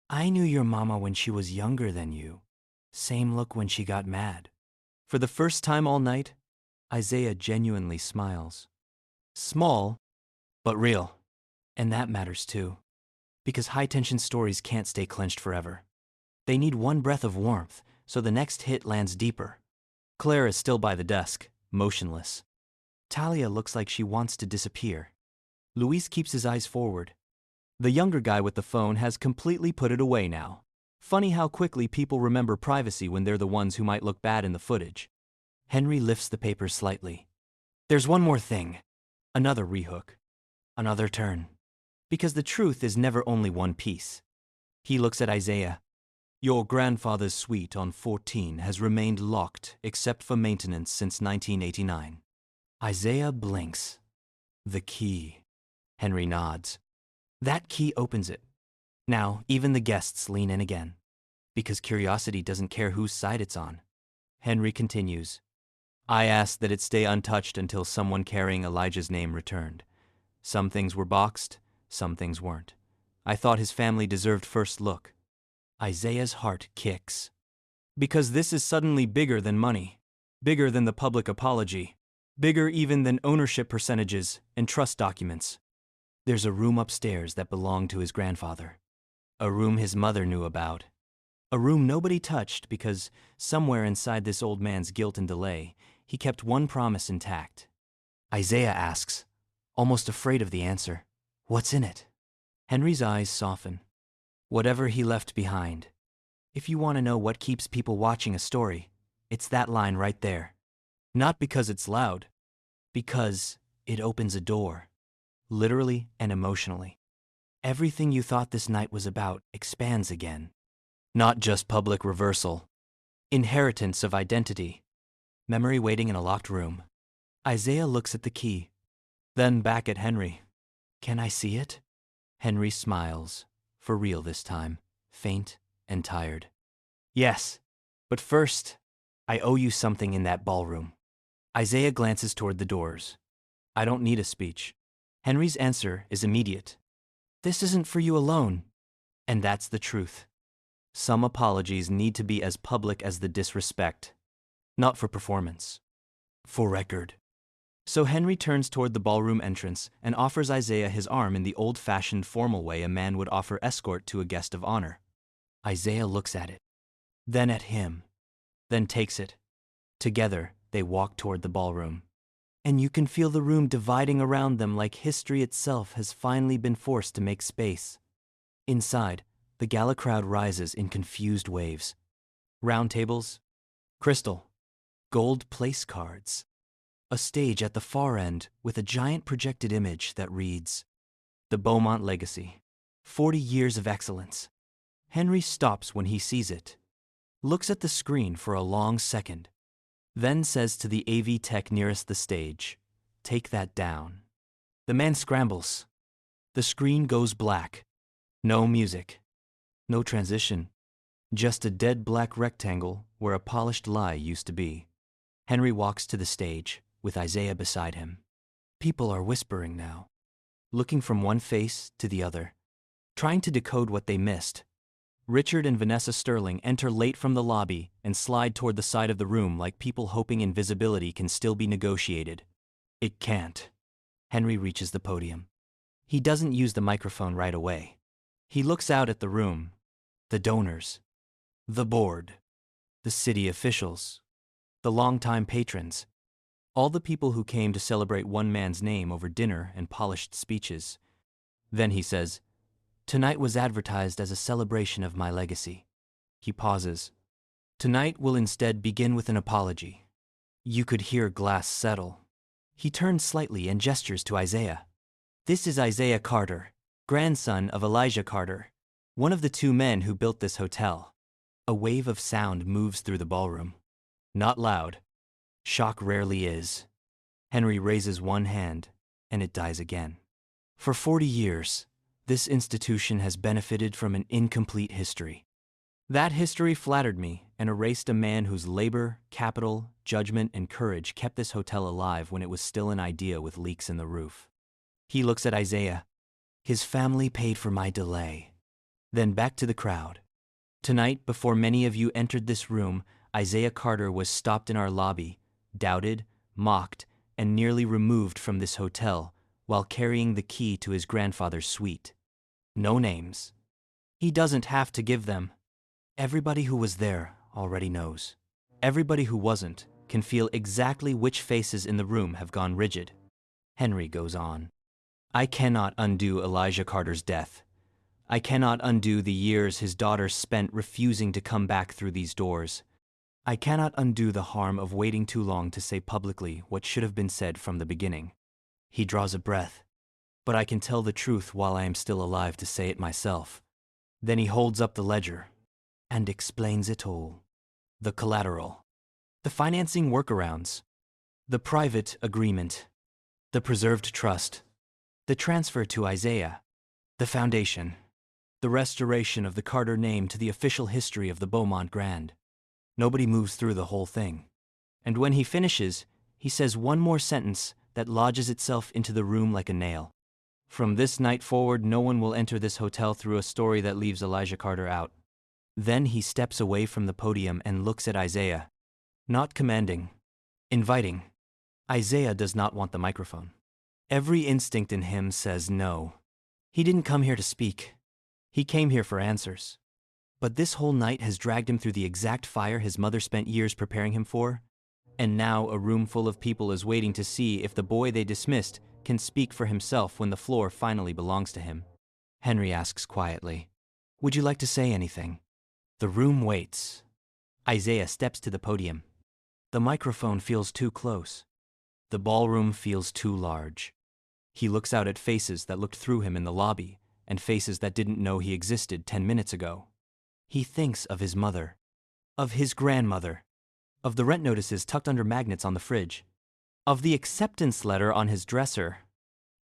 I knew your mama when she was younger than you. Same look when she got mad. For the first time all night, Isaiah genuinely smiles. Small, but real. And that matters too. Because high-tension stories can't stay clenched forever. They need one breath of warmth, so the next hit lands deeper. Claire is still by the desk, motionless. Talia looks like she wants to disappear. Luis keeps his eyes forward. The younger guy with the phone has completely put it away now. Funny how quickly people remember privacy when they're the ones who might look bad in the footage. Henry lifts the papers slightly. There's one more thing. Another rehook. Another turn. Because the truth is never only one piece. He looks at Isaiah. Your grandfather's suite on 14 has remained locked except for maintenance since 1989. Isaiah blinks. The key. Henry nods. That key opens it. Now, even the guests lean in again. Because curiosity doesn't care whose side it's on. Henry continues. I asked that it stay untouched until someone carrying Elijah's name returned. Some things were boxed, some things weren't. I thought his family deserved first look. Isaiah's heart kicks. Because this is suddenly bigger than money. Bigger than the public apology. Bigger even than ownership percentages and trust documents. There's a room upstairs that belonged to his grandfather. A room his mother knew about. A room nobody touched because somewhere inside this old man's guilt and delay, he kept one promise intact. Isaiah asks, almost afraid of the answer, what's in it? Henry's eyes soften. Whatever he left behind. If you want to know what keeps people watching a story, it's that line right there. Not because it's loud, because it opens a door. Literally and emotionally. Everything you thought this night was about expands again. Not just public reversal. Inheritance of identity. Memory waiting in a locked room. Isaiah looks at the key. Then back at Henry. Can I see it? Henry smiles. For real this time. Faint and tired. Yes. But first, I owe you something in that ballroom. Isaiah glances toward the doors. I don't need a speech. Henry's answer is immediate. This isn't for you alone. And that's the truth. Some apologies need to be as public as the disrespect. Not for performance. For record. So Henry turns toward the ballroom entrance and offers Isaiah his arm in the old-fashioned formal way a man would offer escort to a guest of honor. Isaiah looks at it. Then at him. Then takes it. Together, they walk toward the ballroom. And you can feel the room dividing around them like history itself has finally been forced to make space. Inside, the gala crowd rises in confused waves. Round tables, crystal, gold place cards. A stage at the far end with a giant projected image that reads, The Beaumont Legacy, 40 years of excellence. Henry stops when he sees it, looks at the screen for a long second, then says to the AV tech nearest the stage, Take that down. The man scrambles. The screen goes black. No music. No transition. Just a dead black rectangle where a polished lie used to be. Henry walks to the stage, with Isaiah beside him. People are whispering now, looking from one face to the other, trying to decode what they missed. Richard and Vanessa Sterling enter late from the lobby and slide toward the side of the room like people hoping invisibility can still be negotiated. It can't. Henry reaches the podium. He doesn't use the microphone right away. He looks out at the room, the donors, the board, the city officials, the longtime patrons, all the people who came to celebrate one man's name over dinner and polished speeches. Then he says, Tonight was advertised as a celebration of my legacy. He pauses. Tonight will instead begin with an apology. You could hear glass settle. He turns slightly and gestures to Isaiah. This is Isaiah Carter, grandson of Elijah Carter, one of the two men who built this hotel. A wave of sound moves through the ballroom. Not loud. Shock rarely is. Henry raises one hand, and it dies again. For 40 years, this institution has benefited from an incomplete history. That history flattered me and erased a man whose labor, capital, judgment, and courage kept this hotel alive when it was still an idea with leaks in the roof. He looks at Isaiah. His family paid for my delay. Then back to the crowd. Tonight, before many of you entered this room, Isaiah Carter was stopped in our lobby, doubted, mocked, and nearly removed from this hotel while carrying the key to his grandfather's suite. No names. He doesn't have to give them. Everybody who was there already knows. Everybody who wasn't can feel exactly which faces in the room have gone rigid. Henry goes on. I cannot undo Elijah Carter's death. I cannot undo the years his daughter spent refusing to come back through these doors. I cannot undo the harm of waiting too long to say publicly what should have been said from the beginning. He draws a breath. But I can tell the truth while I am still alive to say it myself. Then he holds up the ledger and explains it all. The collateral, the financing workarounds, the private agreement, the preserved trust, the transfer to Isaiah, the foundation, the restoration of the Carter name to the official history of the Beaumont Grand. Nobody moves through the whole thing. And when he finishes, he says one more sentence that lodges itself into the room like a nail. From this night forward, no one will enter this hotel through a story that leaves Elijah Carter out. Then he steps away from the podium and looks at Isaiah. Not commanding, inviting. Isaiah does not want the microphone. Every instinct in him says no. He didn't come here to speak. He came here for answers. But this whole night has dragged him through the exact fire his mother spent years preparing him for. And now a room full of people is waiting to see if the boy they dismissed can speak for himself when the floor finally belongs to him. Henry asks quietly, "Would you like to say anything?" The room waits. Isaiah steps to the podium. The microphone feels too close. The ballroom feels too large. He looks out at faces that looked through him in the lobby and faces that didn't know he existed 10 minutes ago. He thinks of his mother, of his grandmother, of the rent notices tucked under magnets on the fridge, of the acceptance letter on his dresser,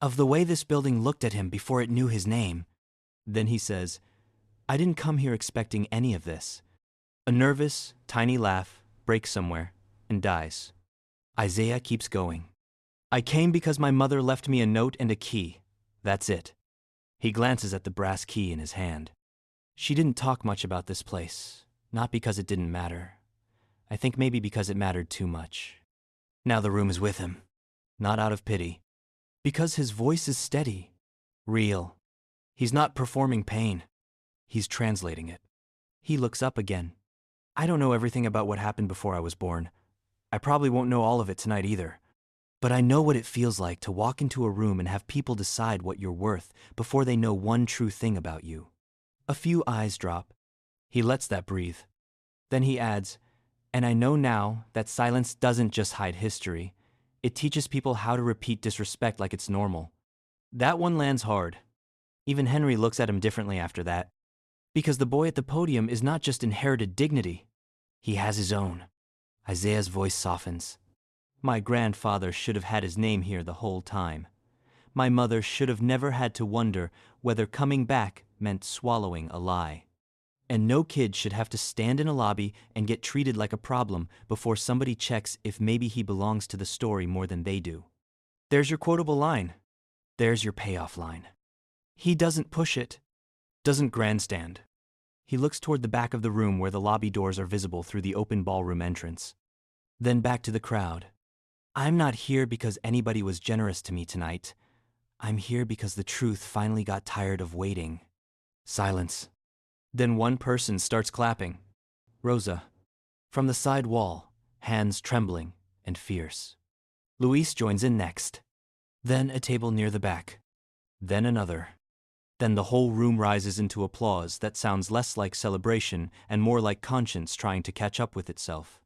of the way this building looked at him before it knew his name. Then he says, "I didn't come here expecting any of this." A nervous, tiny laugh breaks somewhere and dies. Isaiah keeps going. "I came because my mother left me a note and a key. That's it." He glances at the brass key in his hand. She didn't talk much about this place, not because it didn't matter. I think maybe because it mattered too much. Now the room is with him, not out of pity. Because his voice is steady, real. He's not performing pain. He's translating it. He looks up again. "I don't know everything about what happened before I was born. I probably won't know all of it tonight either. But I know what it feels like to walk into a room and have people decide what you're worth before they know one true thing about you." A few eyes drop. He lets that breathe. Then he adds, "And I know now that silence doesn't just hide history. It teaches people how to repeat disrespect like it's normal." That one lands hard. Even Henry looks at him differently after that. Because the boy at the podium is not just inherited dignity. He has his own. Isaiah's voice softens. "My grandfather should have had his name here the whole time. My mother should have never had to wonder whether coming back meant swallowing a lie. And no kid should have to stand in a lobby and get treated like a problem before somebody checks if maybe he belongs to the story more than they do." There's your quotable line. There's your payoff line. He doesn't push it, doesn't grandstand. He looks toward the back of the room where the lobby doors are visible through the open ballroom entrance. Then back to the crowd. "I'm not here because anybody was generous to me tonight. I'm here because the truth finally got tired of waiting." Silence. Then one person starts clapping. Rosa. From the side wall, hands trembling and fierce. Luis joins in next. Then a table near the back. Then another. Then the whole room rises into applause that sounds less like celebration and more like conscience trying to catch up with itself.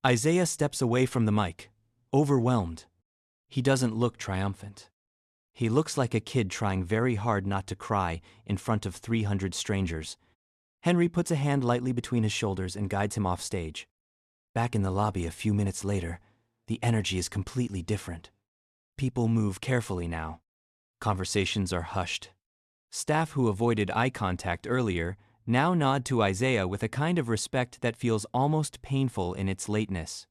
Isaiah steps away from the mic, overwhelmed. He doesn't look triumphant. He looks like a kid trying very hard not to cry in front of 300 strangers. Henry puts a hand lightly between his shoulders and guides him off stage. Back in the lobby a few minutes later, the energy is completely different. People move carefully now. Conversations are hushed. Staff who avoided eye contact earlier now nod to Isaiah with a kind of respect that feels almost painful in its lateness.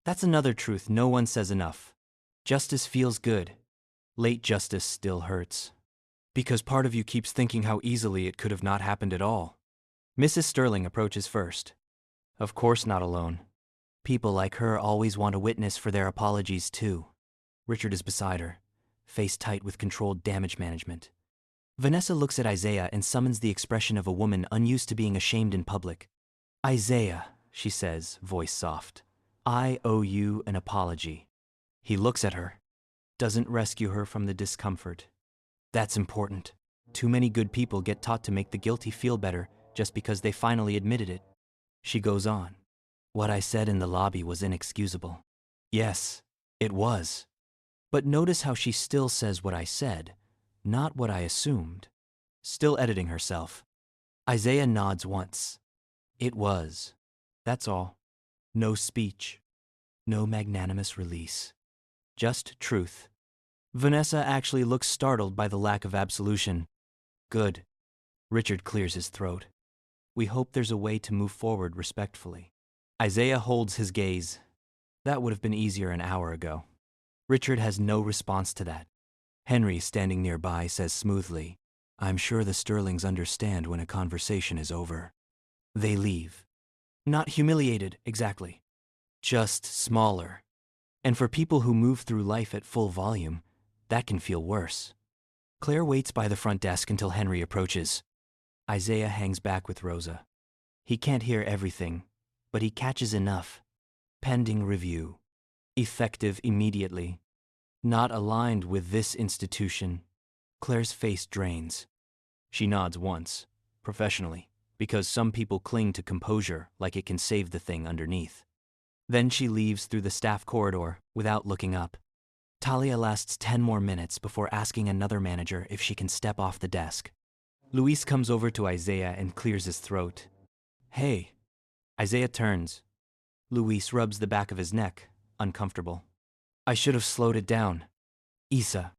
That's another truth no one says enough. Justice feels good. Late justice still hurts. Because part of you keeps thinking how easily it could have not happened at all. Mrs. Sterling approaches first. Of course not alone. People like her always want a witness for their apologies too. Richard is beside her, face tight with controlled damage management. Vanessa looks at Isaiah and summons the expression of a woman unused to being ashamed in public. "Isaiah," she says, voice soft, "I owe you an apology." He looks at her, doesn't rescue her from the discomfort. That's important. Too many good people get taught to make the guilty feel better just because they finally admitted it. She goes on. What I said in the lobby was inexcusable. Yes, it was. But notice how she still says what I said, not what I assumed. Still editing herself. Isaiah nods once. It was. That's all. No speech. No magnanimous release. Just truth. Vanessa actually looks startled by the lack of absolution. Good. Richard clears his throat. We hope there's a way to move forward respectfully. Isaiah holds his gaze. That would have been easier an hour ago. Richard has no response to that. Henry, standing nearby, says smoothly, I'm sure the Sterlings understand when a conversation is over. They leave. Not humiliated, exactly. Just smaller. And for people who move through life at full volume, that can feel worse. Claire waits by the front desk until Henry approaches. Isaiah hangs back with Rosa. He can't hear everything, but he catches enough. Pending review. Effective immediately. Not aligned with this institution. Claire's face drains. She nods once, professionally, because some people cling to composure like it can save the thing underneath. Then she leaves through the staff corridor without looking up. Talia lasts 10 more minutes before asking another manager if she can step off the desk. Luis comes over to Isaiah and clears his throat. Hey. Isaiah turns. Luis rubs the back of his neck, uncomfortable. I should have slowed it down. Isa.